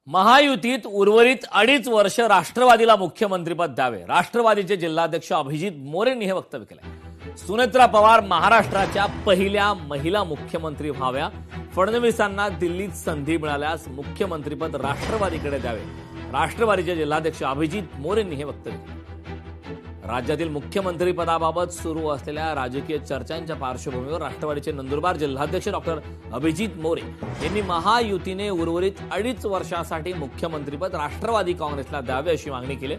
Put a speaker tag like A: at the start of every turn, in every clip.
A: महायुतीत उर्वरित 2.5 वर्ष राष्ट्रवादीला मुख्यमंत्रीपद द्यावे, राष्ट्रवादीचे जिल्हाध्यक्ष अभिजित मोरेंनी हे वक्तव्य केलंय। सुनेत्रा पवार महाराष्ट्राच्या पहिल्या महिला मुख्यमंत्री व्हाव्या, फडणवीसांना दिल्लीत संधी मिळाल्यास मुख्यमंत्रीपद राष्ट्रवादीकडे द्यावे, राष्ट्रवादीचे जिल्हाध्यक्ष अभिजित मोरेंनी हे वक्तव्य केलं। राज्यातील मुख्यमंत्री पदाबाबत सुरू असलेल्या राजकीय चर्चांच्या पार्श्वभूमीवर राष्ट्रवादीचे नंदुरबार जिल्हाध्यक्ष डॉक्टर अभिजित मोरे यांनी महायुतीने उर्वरित 2.5 वर्षासाठी मुख्यमंत्रीपद राष्ट्रवादी काँग्रेसला द्यावे अशी मागणी केली।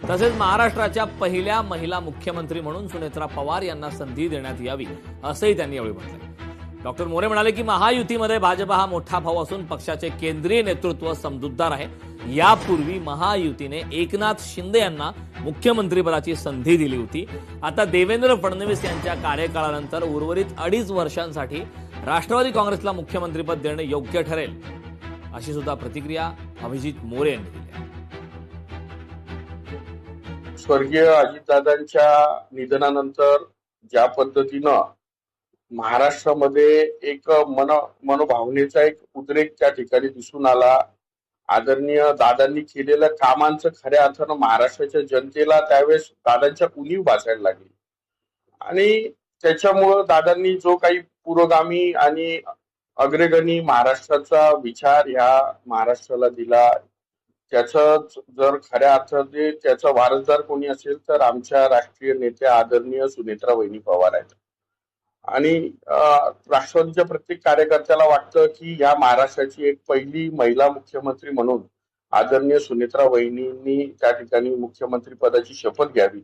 A: तसेच महाराष्ट्राच्या पहिल्या महिला मुख्यमंत्री म्हणून सुनेत्रा पवार यांना संधी देण्यात यावी असंही त्यांनी यावेळी म्हटलं। डॉक्टर मोरे म्हणाले की महायुतीमध्ये भाजपा हा मोठा भाऊ असून पक्षाचे केंद्रीय नेतृत्व समजूतदार आहे। यापूर्वी महायुतीने एकनाथ शिंदे यांना मुख्यमंत्रीपदाची संधी दिली होती। आता देवेंद्र फडणवीस यांच्या कार्यकाळानंतर उर्वरित 2.5 वर्षांसाठी राष्ट्रवादी काँग्रेसला मुख्यमंत्रीपद देणे योग्य ठरेल, अशी सुद्धा प्रतिक्रिया अभिजित मोरे यांनी दिली आहे।
B: स्वर्गीय अजितदादांच्या निधनानंतर ज्या पद्धतीनं महाराष्ट्रामध्ये एक मनोभावनेचा एक उद्रेक त्या ठिकाणी दिसून आला, आदरणीय दादांनी केलेल्या कामांचं खऱ्या अर्थानं महाराष्ट्राच्या जनतेला त्यावेळेस दादांच्या उणीव भासायला लागली आणि त्याच्यामुळं दादांनी जो काही पुरोगामी आणि अग्रगणी महाराष्ट्राचा विचार ह्या महाराष्ट्राला दिला, त्याचं जर खऱ्या अर्थाने त्याचा वारसदार कोणी असेल तर आमच्या राष्ट्रीय नेत्या आदरणीय सुनेत्रा वहिनी पवार आहेत। आणि राष्ट्रवादीच्या प्रत्येक कार्यकर्त्याला वाटतं की या महाराष्ट्राची एक पहिली महिला मुख्यमंत्री म्हणून आदरणीय सुनेत्रा वहिनींनी त्या ठिकाणी मुख्यमंत्री पदाची शपथ घ्यावी।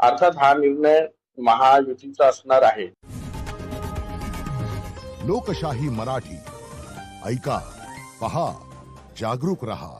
B: अर्थात हा निर्णय महायुतीचा असणार आहे।
C: लोकशाही मराठी ऐका, पहा, जागरूक रहा।